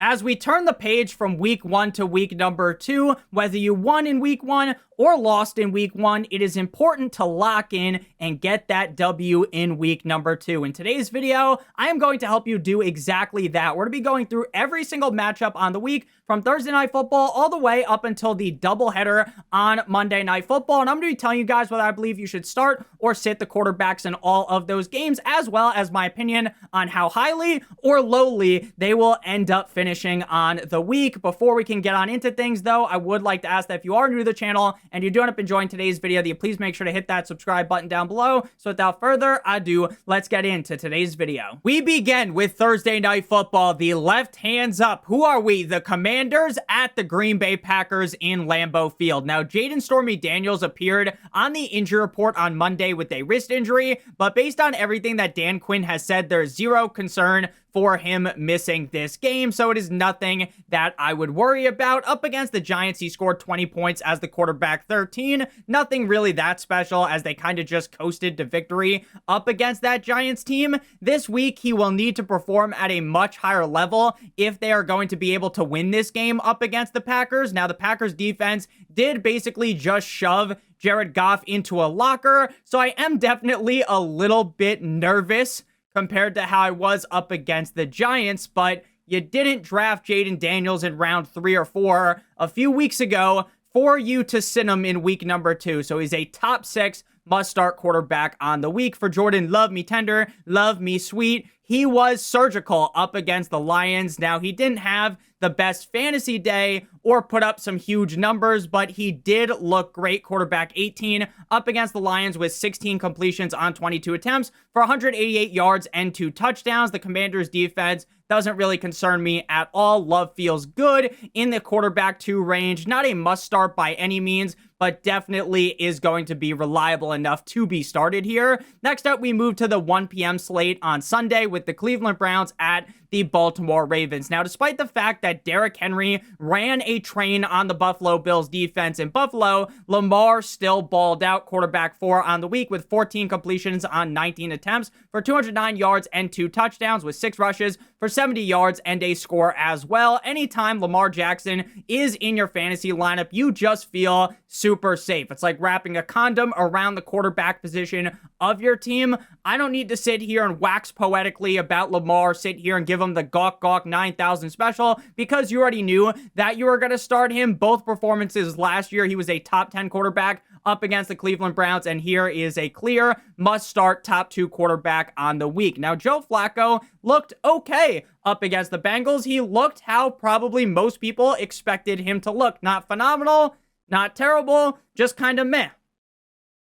As we turn the page from week 1 to week number 2, whether you won in week 1 or lost in week 1, it is important to lock in and get that W in week number 2. In today's video, I am going to help you do exactly that. We're going to be going through every single matchup on the week from Thursday Night Football all the way up until the doubleheader on Monday Night Football. And I'm going to be telling you guys whether I believe you should start or sit the quarterbacks in all of those games, as well as my opinion on how highly or lowly they will end up finishing on the week. Before we can get on into things, though, I would like to ask that if you are new to the channel and you do end up enjoying today's video, that you please make sure to hit that subscribe button down below. So without further ado, let's get into today's video. We begin with Thursday Night Football. The left hands up. Who are we? The Commanders at the Green Bay Packers in Lambeau Field. Now, Jaden Stormy Daniels appeared on the injury report on Monday with a wrist injury, but based on everything that Dan Quinn has said, there's zero concern for him missing this game, so it is nothing that I would worry about. Up against the Giants, he scored 20 points as the quarterback, 13. Nothing really that special, as they kind of just coasted to victory up against that Giants team. This week, he will need to perform at a much higher level if they are going to be able to win this game up against the Packers. Now, the Packers defense did basically just shove Jared Goff into a locker, so I am definitely a little bit nervous compared to how I was up against the Giants, but you didn't draft Jaden Daniels in round 3 or 4 a few weeks ago for you to sit him in week number 2. So he's a top 6 must-start quarterback on the week. For Jordan, love me tender, love me sweet. He was surgical up against the Lions. Now, he didn't have the best fantasy day or put up some huge numbers, but he did look great. Quarterback 18 up against the Lions with 16 completions on 22 attempts for 188 yards and 2 touchdowns. The Commanders' defense doesn't really concern me at all. Love feels good in the quarterback 2 range. Not a must start by any means, but definitely is going to be reliable enough to be started here. Next up, we move to the 1 p.m. slate on Sunday with the Cleveland Browns at the Baltimore Ravens. Now, despite the fact that Derrick Henry ran a train on the Buffalo Bills defense in Buffalo, Lamar still balled out. Quarterback 4 on the week with 14 completions on 19 attempts for 209 yards and 2 touchdowns with 6 rushes for 70 yards and a score as well. Anytime Lamar Jackson is in your fantasy lineup, you just feel super safe. It's like wrapping a condom around the quarterback position of your team. I don't need to sit here and wax poetically about Lamar, sit here and give him the gawk gawk 9,000 special, because you already knew that you were going to start him. Both performances last year, he was a top 10 quarterback up against the Cleveland Browns, and here is a clear must-start top 2 quarterback on the week. Now, Joe Flacco looked okay up against the Bengals. He looked how probably most people expected him to look. Not phenomenal, not terrible, just kind of meh,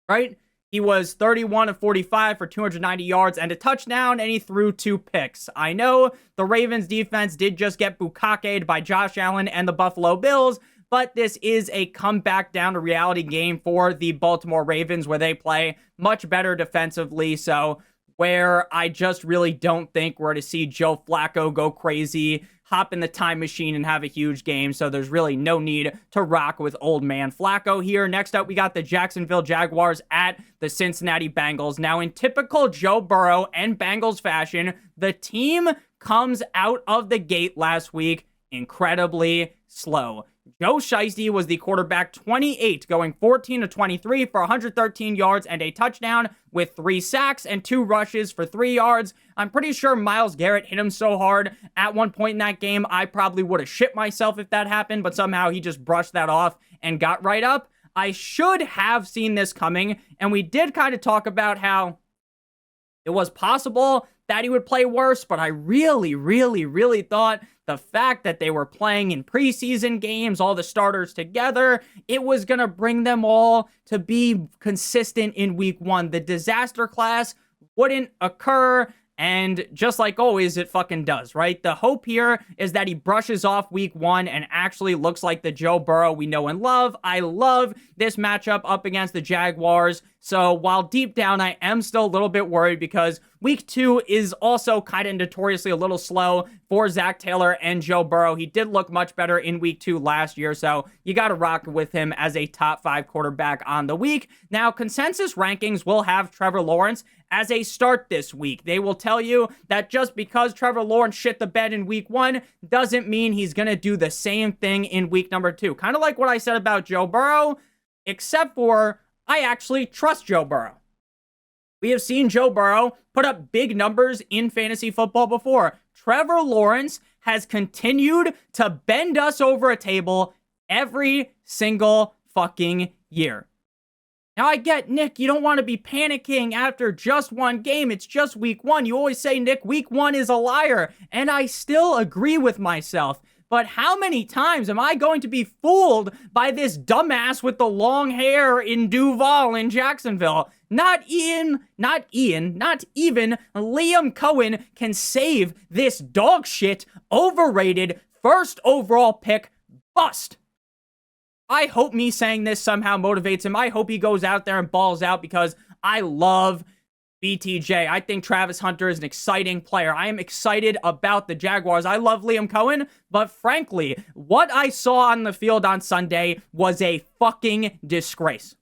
right? He was 31 of 45 for 290 yards and a touchdown, and he threw 2 picks. I know the Ravens defense did just get bukkake'd by Josh Allen and the Buffalo Bills, but this is a comeback down to reality game for the Baltimore Ravens, where they play much better defensively. So where I just really don't think we're to see Joe Flacco go crazy, hop in the time machine and have a huge game. So there's really no need to rock with old man Flacco here. Next up, we got the Jacksonville Jaguars at the Cincinnati Bengals. Now, in typical Joe Burrow and Bengals fashion, the team comes out of the gate last week incredibly slow. Joe Shiesty was the quarterback, 28, going 14 of 23 for 113 yards and a touchdown with 3 sacks and 2 rushes for 3 yards. I'm pretty sure Myles Garrett hit him so hard at one point in that game, I probably would have shit myself if that happened, but somehow he just brushed that off and got right up. I should have seen this coming, and we did kind of talk about how it was possible that he would play worse, but I really thought the fact that they were playing in preseason games, all the starters together, it was going to bring them all to be consistent in week 1. The disaster class wouldn't occur, and just like always, it fucking does, right? The hope here is that he brushes off week 1 and actually looks like the Joe Burrow we know and love. I love this matchup up against the Jaguars. So while deep down, I am still a little bit worried because week 2 is also kind of notoriously a little slow for Zach Taylor and Joe Burrow. He did look much better in week 2 last year, so you got to rock with him as a top 5 quarterback on the week. Now, consensus rankings will have Trevor Lawrence as a start this week. They will tell you that just because Trevor Lawrence shit the bed in week 1 doesn't mean he's going to do the same thing in week number 2. Kind of like what I said about Joe Burrow, except for I actually trust Joe Burrow. We have seen Joe Burrow put up big numbers in fantasy football before. Trevor Lawrence has continued to bend us over a table every single fucking year. Now, I get, Nick, you don't want to be panicking after just one game. It's just week 1. You always say, Nick, week 1 is a liar. And I still agree with myself. But how many times am I going to be fooled by this dumbass with the long hair in Duval in Jacksonville? Not even Liam Cohen can save this dog shit, overrated, first overall pick bust. I hope me saying this somehow motivates him. I hope he goes out there and balls out because I love BTJ. I think Travis Hunter is an exciting player. I am excited about the Jaguars. I love Liam Cohen, but frankly, what I saw on the field on Sunday was a fucking disgrace.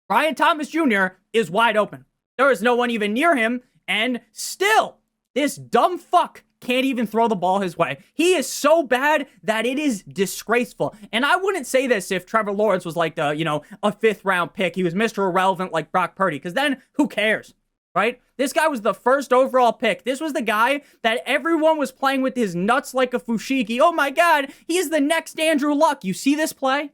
Brian Thomas Jr. is wide open. There is no one even near him, and still, this dumb fuck can't even throw the ball his way. He is so bad that it is disgraceful. And I wouldn't say this if Trevor Lawrence was like a 5th round pick. He was Mr. Irrelevant like Brock Purdy, because then who cares, right? This guy was the first overall pick. This was the guy that everyone was playing with his nuts like a fushigi. Oh my God, he's the next Andrew Luck. You see this play?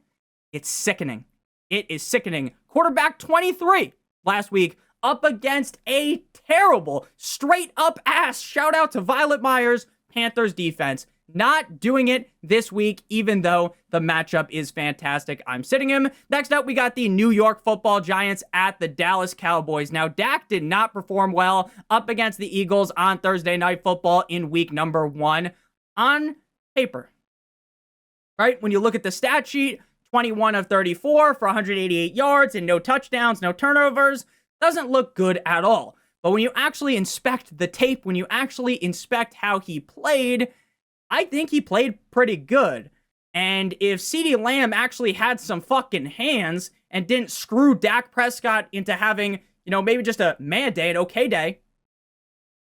It's sickening. It is sickening. Quarterback 23 last week up against a terrible, straight-up ass, shout out to Violet Myers, Panthers defense. Not doing it this week, even though the matchup is fantastic. I'm sitting him. Next up, we got the New York Football Giants at the Dallas Cowboys. Now, Dak did not perform well up against the Eagles on Thursday Night Football in week number 1 on paper. Right? When you look at the stat sheet, 21 of 34 for 188 yards and no touchdowns, no turnovers. Doesn't look good at all. But when you actually inspect the tape, when you actually inspect how he played, I think he played pretty good. And if CeeDee Lamb actually had some fucking hands and didn't screw Dak Prescott into having, maybe just a mad day, an okay day,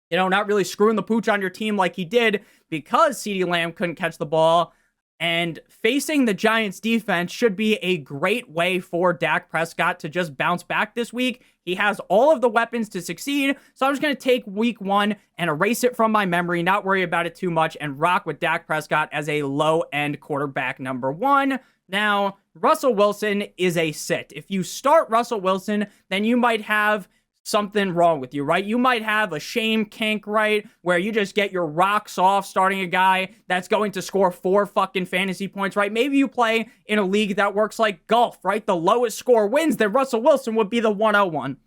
not really screwing the pooch on your team like he did because CeeDee Lamb couldn't catch the ball. And facing the Giants defense should be a great way for Dak Prescott to just bounce back this week. He has all of the weapons to succeed. So I'm just going to take week 1 and erase it from my memory, not worry about it too much, and rock with Dak Prescott as a low-end quarterback number 1. Now, Russell Wilson is a sit. If you start Russell Wilson, then you might have something wrong with you, right? You might have a shame kink, right? Where you just get your rocks off starting a guy that's going to score 4 fucking fantasy points, right? Maybe you play in a league that works like golf, right? The lowest score wins, then Russell Wilson would be the 101.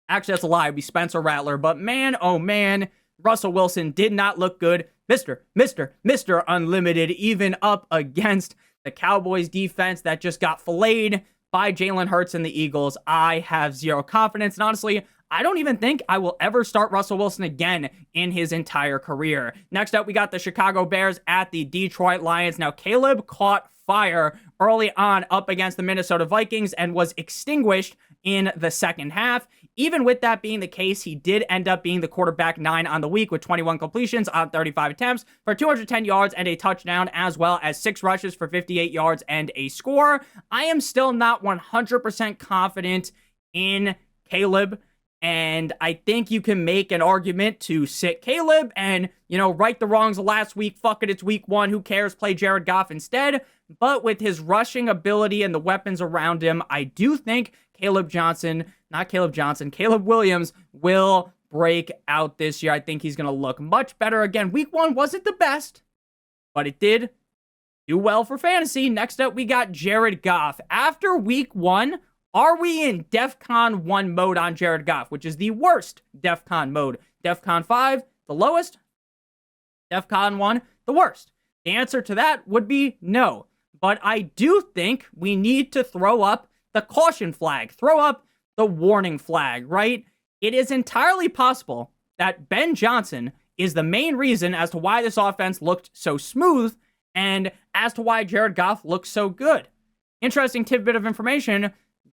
Actually, that's a lie. It'd be Spencer Rattler. But man, oh man, Russell Wilson did not look good. Mr. Unlimited, even up against the Cowboys defense that just got filleted by Jalen Hurts and the Eagles. I have zero confidence. And honestly, I don't even think I will ever start Russell Wilson again in his entire career. Next up, we got the Chicago Bears at the Detroit Lions. Now, Caleb caught fire early on up against the Minnesota Vikings and was extinguished in the second half. Even with that being the case, he did end up being the quarterback 9 on the week with 21 completions on 35 attempts for 210 yards and a touchdown, as well as 6 rushes for 58 yards and a score. I am still not 100% confident in Caleb, and I think you can make an argument to sit Caleb and, right the wrongs of last week. Fuck it, it's week 1. Who cares? Play Jared Goff instead. But with his rushing ability and the weapons around him, I do think Caleb Williams will break out this year. I think he's going to look much better. Again, week 1 wasn't the best, but it did do well for fantasy. Next up, we got Jared Goff. After week 1, are we in DEFCON 1 mode on Jared Goff, which is the worst DEFCON mode? DEFCON 5, the lowest. DEFCON 1, the worst. The answer to that would be no. But I do think we need to throw up the caution flag, throw up the warning flag, right? It is entirely possible that Ben Johnson is the main reason as to why this offense looked so smooth and as to why Jared Goff looks so good. Interesting tidbit of information,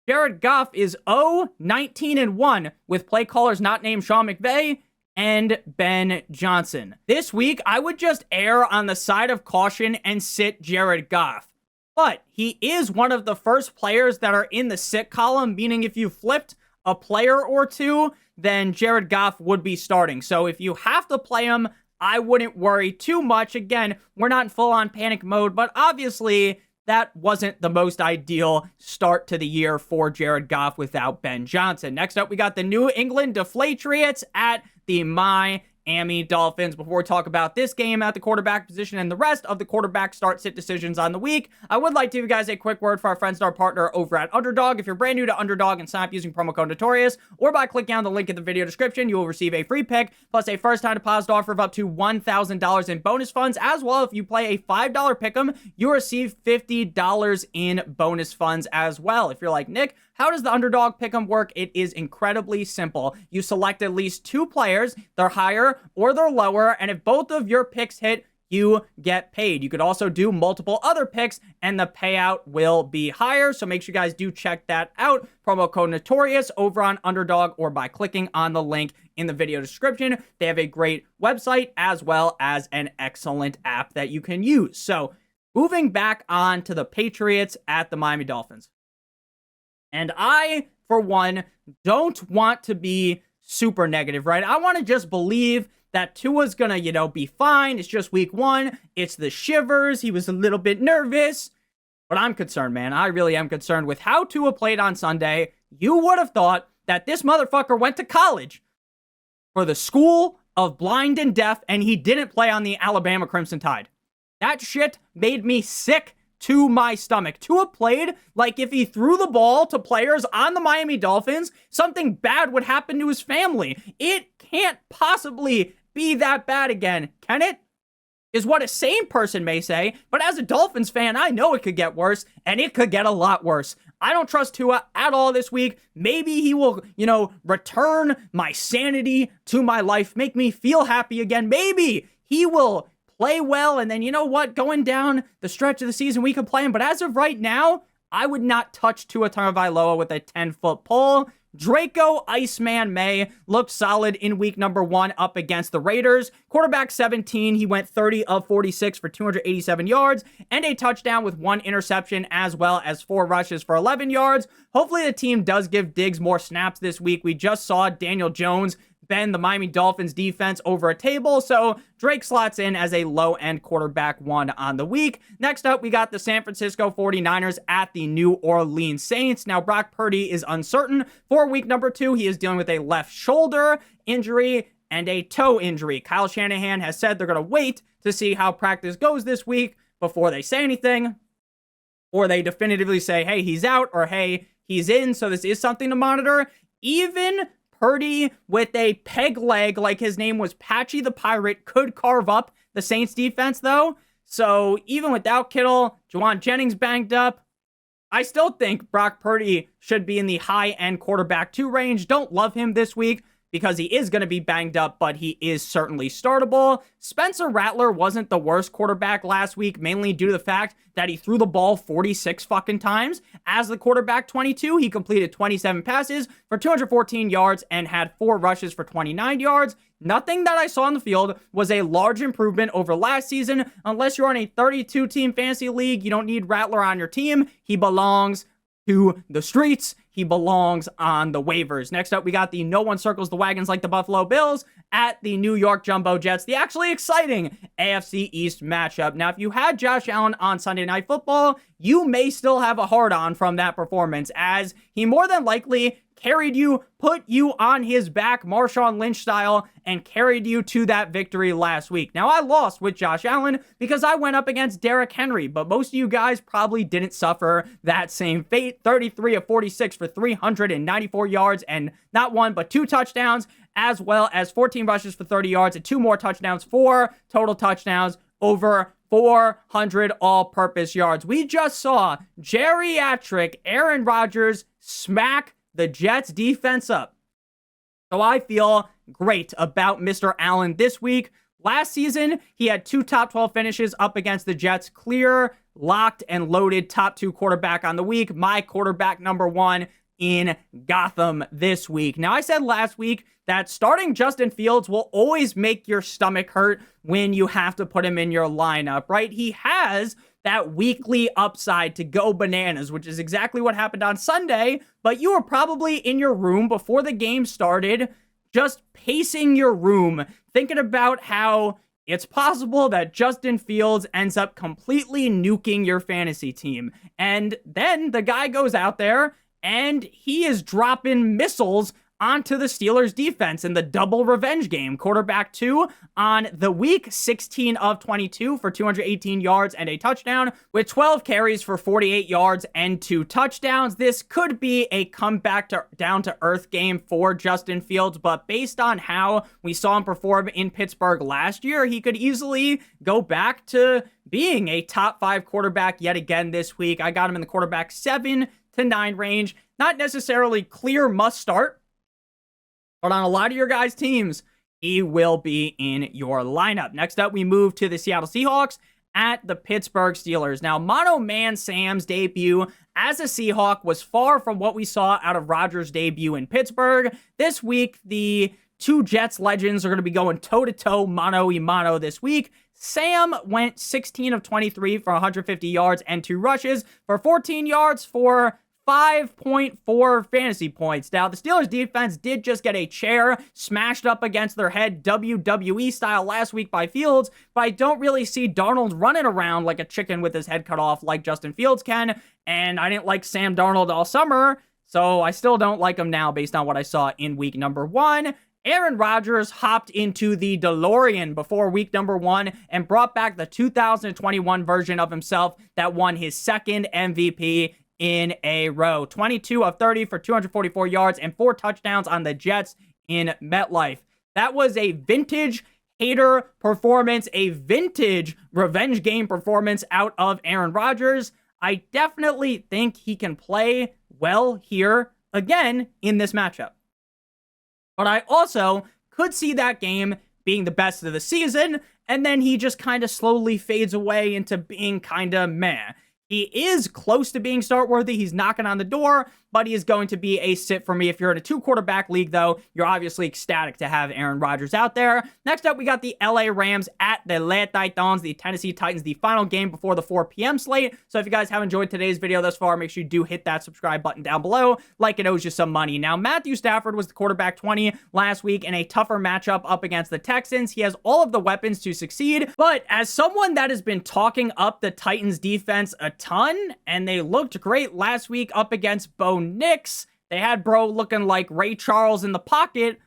Jared Goff is 0-19-1 with play callers not named Sean McVay and Ben Johnson. This week, I would just err on the side of caution and sit Jared Goff. But he is one of the first players that are in the sit column, meaning if you flipped a player or two, then Jared Goff would be starting. So if you have to play him, I wouldn't worry too much. Again, we're not in full-on panic mode, but obviously that wasn't the most ideal start to the year for Jared Goff without Ben Johnson. Next up, we got the New England Deflatriots at the Miami Dolphins. Before we talk about this game at the quarterback position and the rest of the quarterback start-sit decisions on the week, I would like to give you guys a quick word for our friends and our partner over at Underdog. If you're brand new to Underdog and sign up using promo code Notorious, or by clicking on the link in the video description, you will receive a free pick plus a first-time deposit offer of up to $1,000 in bonus funds. As well, if you play a $5 pick'em, you receive $50 in bonus funds as well. If you're like, Nick, how does the Underdog pick'em work? It is incredibly simple. You select at least two players, they're higher or they're lower, and if both of your picks hit, you get paid. You could also do multiple other picks and the payout will be higher. So make sure you guys do check that out. Promo code Notorious over on Underdog or by clicking on the link in the video description. They have a great website as well as an excellent app that you can use. So moving back on to the Patriots at the Miami Dolphins. And I, for one, don't want to be super negative, right? I want to just believe that Tua's gonna, be fine. It's just week one. It's the shivers. He was a little bit nervous. But I'm concerned, man. I really am concerned with how Tua played on Sunday. You would have thought that this motherfucker went to college for the school of blind and deaf, and he didn't play on the Alabama Crimson Tide. That shit made me sick to my stomach. Tua played like if he threw the ball to players on the Miami Dolphins, something bad would happen to his family. It can't possibly be that bad again, can it? Is what a sane person may say, but as a Dolphins fan, I know it could get worse, and it could get a lot worse. I don't trust Tua at all this week. Maybe he will, return my sanity to my life, make me feel happy again. Maybe he will play well, and then going down the stretch of the season, we can play him. But as of right now, I would not touch Tua Tagovailoa with a 10-foot pole. Draco Iceman May looked solid in week number 1 up against the Raiders. Quarterback 17, he went 30 of 46 for 287 yards and a touchdown with 1 interception as well as 4 rushes for 11 yards. Hopefully the team does give Diggs more snaps this week. We just saw Daniel Jones bend the Miami Dolphins defense over a table, so Drake slots in as a low-end quarterback 1 on the week. Next up, we got the San Francisco 49ers at the New Orleans Saints. Now, Brock Purdy is uncertain for week number 2. He is dealing with a left shoulder injury and a toe injury. Kyle Shanahan has said they're going to wait to see how practice goes this week before they say anything, or they definitively say, hey, he's out, or hey, he's in, so this is something to monitor. Even Purdy with a peg leg, like his name was Patchy the Pirate, could carve up the Saints defense, though. So even without Kittle, Juwan Jennings banged up, I still think Brock Purdy should be in the high-end quarterback 2 range. Don't love him this week because he is going to be banged up, but he is certainly startable. Spencer Rattler wasn't the worst quarterback last week, mainly due to the fact that he threw the ball 46 fucking times. As the quarterback 22, he completed 27 passes for 214 yards and had 4 rushes for 29 yards. Nothing that I saw on the field was a large improvement over last season. Unless you're on a 32-team fantasy league, you don't need Rattler on your team. He belongs to the streets. He belongs on the waivers. Next up, we got the no one circles the wagons like the Buffalo Bills at the New York Jumbo Jets, the actually exciting AFC East matchup. Now, if you had Josh Allen on Sunday Night Football, you may still have a hard-on from that performance, as he more than likely carried you, put you on his back, Marshawn Lynch style, and carried you to that victory last week. Now, I lost with Josh Allen because I went up against Derrick Henry, but most of you guys probably didn't suffer that same fate. 33 of 46 for 394 yards and not 1 but 2 touchdowns, as well as 14 rushes for 30 yards and 2 more touchdowns, 4 total touchdowns, over 400 all-purpose yards. We just saw geriatric Aaron Rodgers smack the Jets defense up. So I feel great about Mr. Allen this week. Last season, he had 2 top 12 finishes up against the Jets. Clear, locked, and loaded top 2 quarterback on the week. My quarterback number 1 in Gotham this week. Now, I said last week that starting Justin Fields will always make your stomach hurt when you have to put him in your lineup, right? He has that weekly upside to go bananas, which is exactly what happened on Sunday, but you were probably in your room before the game started, just pacing your room, thinking about how it's possible that Justin Fields ends up completely nuking your fantasy team. And then the guy goes out there and he is dropping missiles onto the Steelers defense in the double revenge game. Quarterback 2 on the week, 16 of 22 for 218 yards and a touchdown with 12 carries for 48 yards and 2 touchdowns. This could be a comeback to down to earth game for Justin Fields, but based on how we saw him perform in Pittsburgh last year, he could easily go back to being a top 5 quarterback yet again this week. I got him in the quarterback 7 to 9 range. Not necessarily clear must start, but on a lot of your guys' teams, he will be in your lineup. Next up, we move to the Seattle Seahawks at the Pittsburgh Steelers. Now, Mono Man Sam's debut as a Seahawk was far from what we saw out of Rodgers' debut in Pittsburgh. This week, the 2 Jets legends are going to be going toe-to-toe, mano-a-mano this week. Sam went 16 of 23 for 150 yards and 2 rushes for 14 yards for 5.4 fantasy points. Now, the Steelers defense did just get a chair smashed up against their head WWE style last week by Fields, but I don't really see Darnold running around like a chicken with his head cut off like Justin Fields can, and I didn't like Sam Darnold all summer, so I still don't like him now based on what I saw in week number 1. Aaron Rodgers hopped into the DeLorean before week number 1 and brought back the 2021 version of himself that won his 2nd MVP in a row. 22 of 30 for 244 yards and 4 touchdowns on the Jets in MetLife. That was a vintage hater performance, a vintage revenge game performance out of Aaron Rodgers. I definitely think he can play well here again in this matchup. But I also could see that game being the best of the season, and then he just kind of slowly fades away into being kind of meh. He is close to being start worthy. He's knocking on the door, but he is going to be a sit for me. If you're in a 2 quarterback league, though, you're obviously ecstatic to have Aaron Rodgers out there. Next up, we got the LA Rams at the Les Titans, the Tennessee Titans, the final game before the 4 p.m. slate. So if you guys have enjoyed today's video thus far, make sure you do hit that subscribe button down below, like it owes you some money. Now, Matthew Stafford was the quarterback 20 last week in a tougher matchup up against the Texans. He has all of the weapons to succeed, but as someone that has been talking up the Titans defense a ton, and they looked great last week up against Bo Nix. They had bro looking like Ray Charles in the pocket.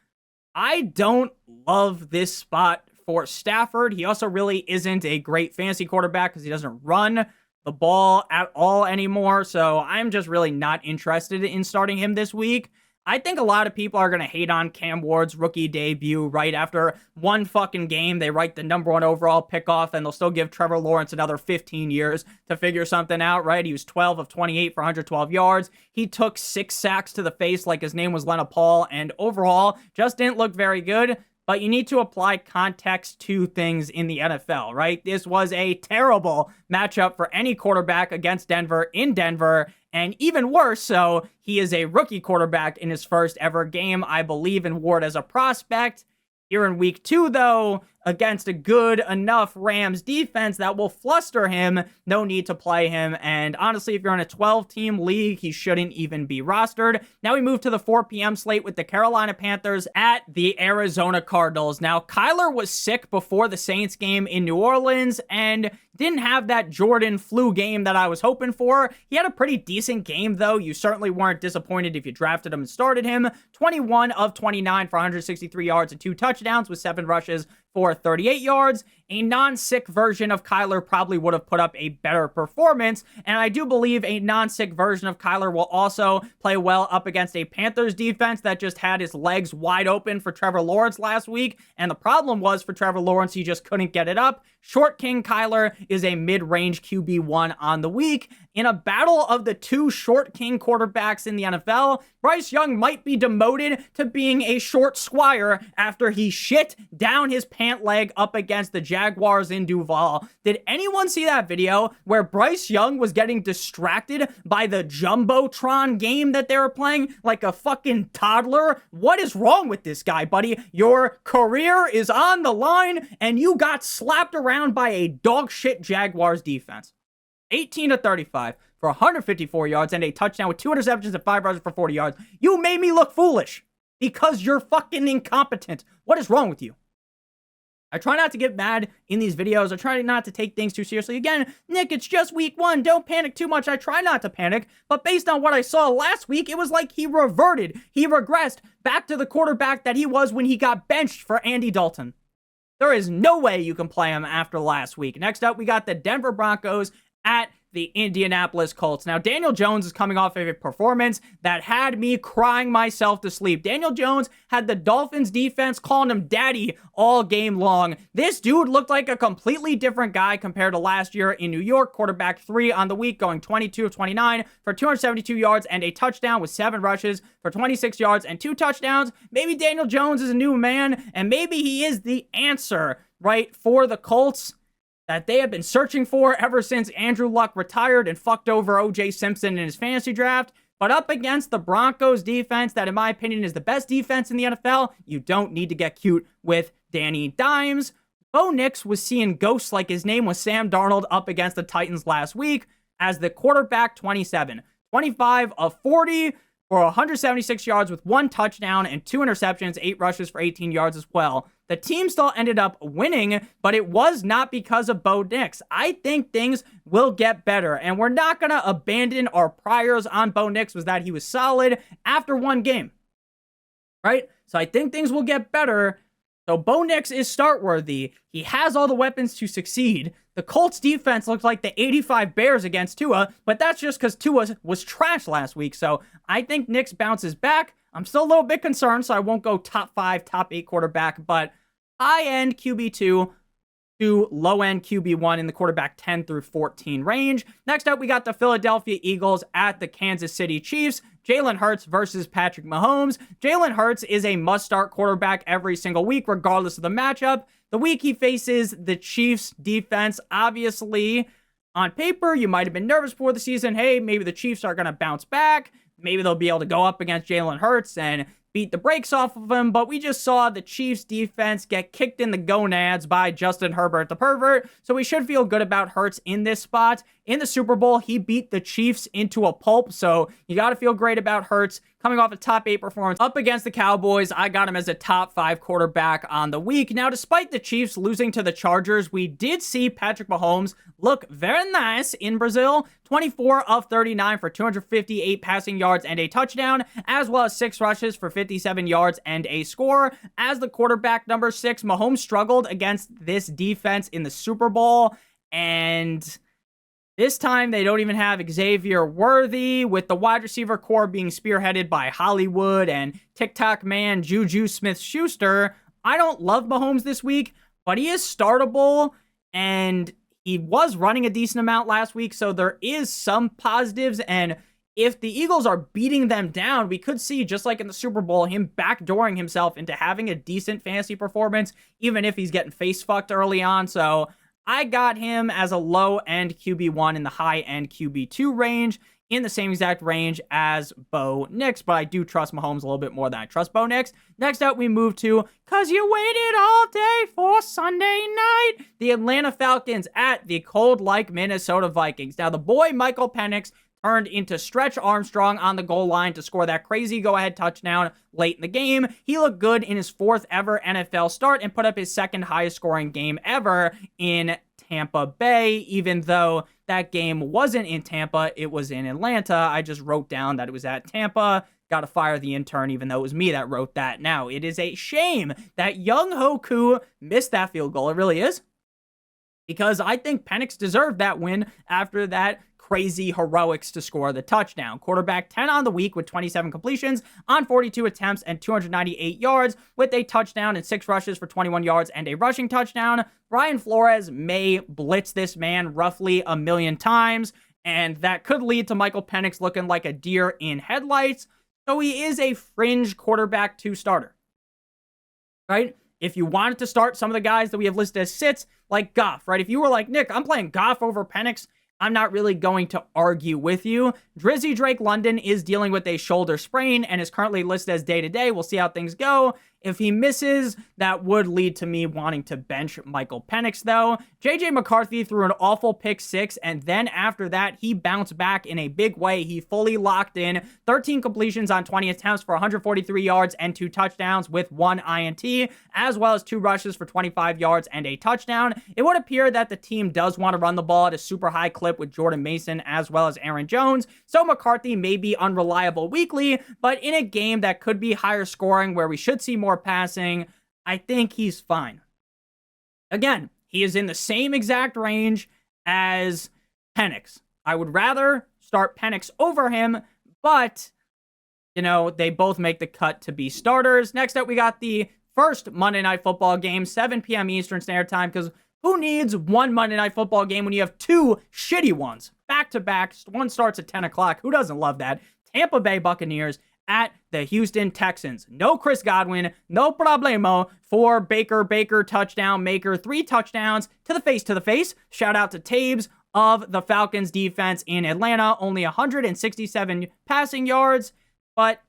I don't love this spot for Stafford. He also really isn't a great fantasy quarterback because he doesn't run the ball at all anymore. So I'm just really not interested in starting him this week. I think a lot of people are going to hate on Cam Ward's rookie debut right after one fucking game. They write the number 1 overall pick off, and they'll still give Trevor Lawrence another 15 years to figure something out, right? He was 12 of 28 for 112 yards. He took 6 sacks to the face like his name was Leonard Paul, and overall just didn't look very good. But you need to apply context to things in the NFL, right? This was a terrible matchup for any quarterback against Denver in Denver. And even worse, so he is a rookie quarterback in his first ever game. I believe in Ward as a prospect. Here in week 2, though, against a good enough Rams defense that will fluster him, no need to play him. And honestly, if you're in a 12-team league, he shouldn't even be rostered. Now we move to the 4 p.m. slate with the Carolina Panthers at the Arizona Cardinals. Now, Kyler was sick before the Saints game in New Orleans and didn't have that Jordan flu game that I was hoping for. He had a pretty decent game, though. You certainly weren't disappointed if you drafted him and started him. 21 of 29 for 163 yards and 2 touchdowns with 7 rushes for 38 yards. a non-sick version of Kyler probably would have put up a better performance. And I do believe a non-sick version of Kyler will also play well up against a Panthers defense that just had his legs wide open for Trevor Lawrence last week. And the problem was for Trevor Lawrence, he just couldn't get it up. Short King Kyler is a mid-range QB1 on the week. In a battle of the two short king quarterbacks in the NFL, Bryce Young might be demoted to being a short squire after he shit down his pant leg up against the Jaguars in Duval. Did anyone see that video where Bryce Young was getting distracted by the Jumbotron game that they were playing like a fucking toddler? What is wrong with this guy, buddy? Your career is on the line and you got slapped around by a dog shit Jaguars defense. 18-35 for 154 yards and a touchdown with 2 interceptions and 5 rushes for 40 yards. You made me look foolish because you're fucking incompetent. What is wrong with you? I try not to get mad in these videos. I try not to take things too seriously. Again, Nick, it's just week 1. Don't panic too much. I try not to panic. But based on what I saw last week, it was like he reverted. He regressed back to the quarterback that he was when he got benched for Andy Dalton. There is no way you can play him after last week. Next up, we got the Denver Broncos at the Indianapolis Colts. Now, Daniel Jones is coming off of a performance that had me crying myself to sleep. Daniel Jones had the Dolphins defense calling him daddy all game long. This dude looked like a completely different guy compared to last year in New York. Quarterback 3 on the week, going 22 of 29 for 272 yards and a touchdown with 7 rushes for 26 yards and 2 touchdowns. Maybe Daniel Jones is a new man, and maybe he is the answer, right, for the Colts that they have been searching for ever since Andrew Luck retired and fucked over O.J. Simpson in his fantasy draft. But up against the Broncos defense, that in my opinion is the best defense in the NFL, you don't need to get cute with Danny Dimes. Bo Nix was seeing ghosts like his name was Sam Darnold up against the Titans last week as the quarterback 27. 25 of 40 for 176 yards with 1 touchdown and 2 interceptions, 8 rushes for 18 yards as well. The team still ended up winning, but it was not because of Bo Nix. I think things will get better, and we're not going to abandon our priors on Bo Nix was that he was solid after 1 game, right? So I think things will get better. So Bo Nix is start-worthy. He has all the weapons to succeed. The Colts defense looked like the 85 Bears against Tua, but that's just because Tua was trash last week. So I think Nix bounces back. I'm still a little bit concerned, so I won't go top 5, top 8 quarterback, but high-end QB2 to low-end QB1 in the quarterback 10 through 14 range. Next up, we got the Philadelphia Eagles at the Kansas City Chiefs. Jalen Hurts versus Patrick Mahomes. Jalen Hurts is a must-start quarterback every single week, regardless of the matchup. The week he faces the Chiefs defense, obviously, on paper, you might have been nervous before the season. Hey, maybe the Chiefs are going to bounce back. Maybe they'll be able to go up against Jalen Hurts and beat the brakes off of him, but we just saw the Chiefs defense get kicked in the gonads by Justin Herbert the pervert, so we should feel good about Hurts in this spot. In the Super Bowl, he beat the Chiefs into a pulp, so you got to feel great about Hurts. Coming off a top 8 performance up against the Cowboys, I got him as a top 5 quarterback on the week. Now, despite the Chiefs losing to the Chargers, we did see Patrick Mahomes look very nice in Brazil. 24 of 39 for 258 passing yards and a touchdown, as well as 6 rushes for 57 yards and a score. As the quarterback number 6, Mahomes struggled against this defense in the Super Bowl, and this time, they don't even have Xavier Worthy, with the wide receiver core being spearheaded by Hollywood and TikTok man Juju Smith-Schuster. I don't love Mahomes this week, but he is startable, and he was running a decent amount last week, so there is some positives, and if the Eagles are beating them down, we could see, just like in the Super Bowl, him backdooring himself into having a decent fantasy performance, even if he's getting face-fucked early on, so I got him as a low-end QB1 in the high-end QB2 range, in the same exact range as Bo Nix, but I do trust Mahomes a little bit more than I trust Bo Nix. Next up, we move to, cause you waited all day for Sunday night, the Atlanta Falcons at the cold-like Minnesota Vikings. Now, the boy Michael Penix turned into Stretch Armstrong on the goal line to score that crazy go-ahead touchdown late in the game. He looked good in his 4th ever NFL start and put up his 2nd highest scoring game ever in Tampa Bay, even though that game wasn't in Tampa, it was in Atlanta. I just wrote down that it was at Tampa. Got to fire the intern, even though it was me that wrote that. Now, it is a shame that Young Hoku missed that field goal. It really is. because I think Penix deserved that win after that crazy heroics to score the touchdown. Quarterback 10 on the week with 27 completions on 42 attempts and 298 yards with a touchdown and 6 rushes for 21 yards and a rushing touchdown. Brian Flores may blitz this man roughly a million times, and that could lead to Michael Penix looking like a deer in headlights. So he is a fringe quarterback 2 starter, right? If you wanted to start some of the guys that we have listed as sits, like Goff, right? If you were like, Nick, I'm playing Goff over Penix, I'm not really going to argue with you. Drizzy Drake London is dealing with a shoulder sprain and is currently listed as day-to-day. We'll see how things go. If he misses, that would lead to me wanting to bench Michael Penix, though. J.J. McCarthy threw an awful pick 6, and then after that, he bounced back in a big way. He fully locked in 13 completions on 20 attempts for 143 yards and 2 touchdowns with 1 INT, as well as 2 rushes for 25 yards and a touchdown. It would appear that the team does want to run the ball at a super high clip with Jordan Mason as well as Aaron Jones, so McCarthy may be unreliable weekly, but in a game that could be higher scoring where we should see more passing, I think he's fine. Again, he is in the same exact range as Penix. I would rather start Penix over him, but, they both make the cut to be starters. Next up, we got the first Monday Night Football game, 7 p.m. Eastern Standard Time, because who needs one Monday Night Football game when you have 2 shitty ones? Back-to-back, one starts at 10 o'clock. Who doesn't love that? Tampa Bay Buccaneers at the Houston Texans. No Chris Godwin, no problemo for Baker. Baker, touchdown maker, 3 touchdowns to the face. Shout out to Tabes of the Falcons defense in Atlanta. Only 167 passing yards, but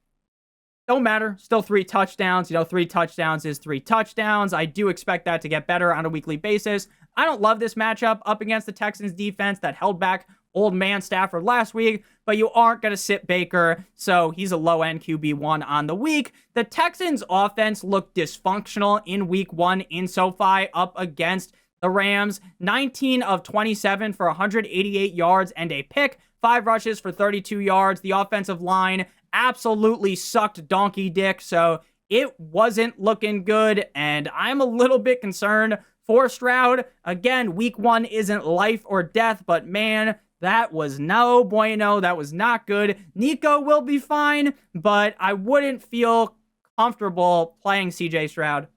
don't matter. Still 3 touchdowns. 3 touchdowns is 3 touchdowns. I do expect that to get better on a weekly basis. I don't love this matchup up against the Texans defense that held back old man Stafford last week, but you aren't going to sit Baker, so he's a low-end QB1 on the week. The Texans offense looked dysfunctional in week 1 in SoFi up against the Rams. 19 of 27 for 188 yards and a pick, 5 rushes for 32 yards. The offensive line absolutely sucked donkey dick, so it wasn't looking good, and I'm a little bit concerned for Stroud. Again, week 1 isn't life or death, but man, that was no bueno. That was not good. Nico will be fine, but I wouldn't feel comfortable playing CJ Stroud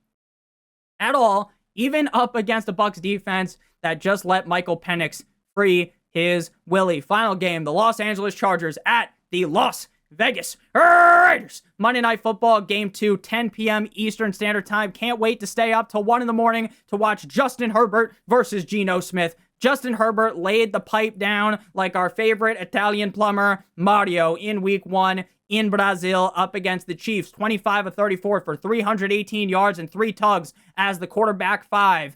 at all, even up against the Bucs defense that just let Michael Penix free his willy. Final game, the Los Angeles Chargers at the Las Vegas Raiders. Monday Night Football, Game 2, 10 p.m. Eastern Standard Time. Can't wait to stay up till 1 in the morning to watch Justin Herbert versus Geno Smith. Justin Herbert laid the pipe down like our favorite Italian plumber, Mario, in week 1 in Brazil up against the Chiefs. 25 of 34 for 318 yards and 3 tugs as the quarterback 5.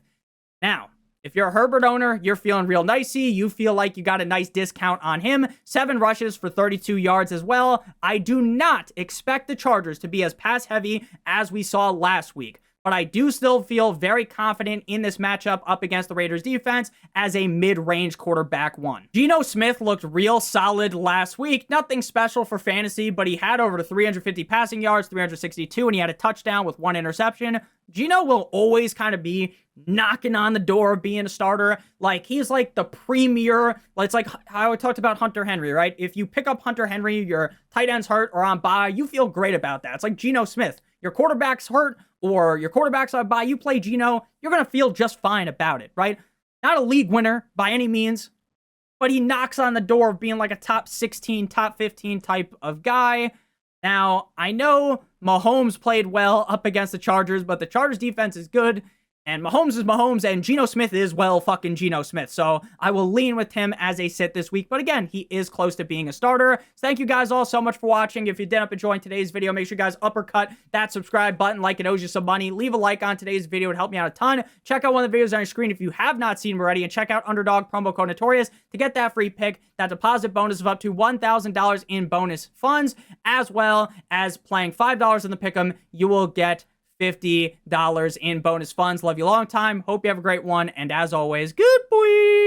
Now, if you're a Herbert owner, you're feeling real nicey. You feel like you got a nice discount on him. 7 rushes for 32 yards as well. I do not expect the Chargers to be as pass heavy as we saw last week, but I do still feel very confident in this matchup up against the Raiders defense as a mid-range quarterback 1. Geno Smith looked real solid last week. Nothing special for fantasy, but he had over 350 passing yards, 362, and he had a touchdown with 1 interception. Geno will always kind of be knocking on the door of being a starter. Like, he's like the premier. It's like how I talked about Hunter Henry, right? If you pick up Hunter Henry, your tight end's hurt or on bye, you feel great about that. It's like Geno Smith. Your quarterback's hurt or your quarterback's on bye, you play Geno, you're going to feel just fine about it, right? Not a league winner by any means, but he knocks on the door of being like a top 16, top 15 type of guy. Now, I know Mahomes played well up against the Chargers, but the Chargers defense is good, and Mahomes is Mahomes, and Geno Smith is, well, fucking Geno Smith. So I will lean with him as a sit this week. But again, he is close to being a starter. So thank you guys all so much for watching. If you did end up enjoying today's video, make sure you guys uppercut that subscribe button like it owes you some money. Leave a like on today's video. It would help me out a ton. Check out one of the videos on your screen if you have not seen them already. And check out Underdog promo code Notorious to get that free pick, that deposit bonus of up to $1,000 in bonus funds, as well as playing $5 in the pick'em. You will get $50 in bonus funds. Love you a long time. Hope you have a great one. And as always, good boy.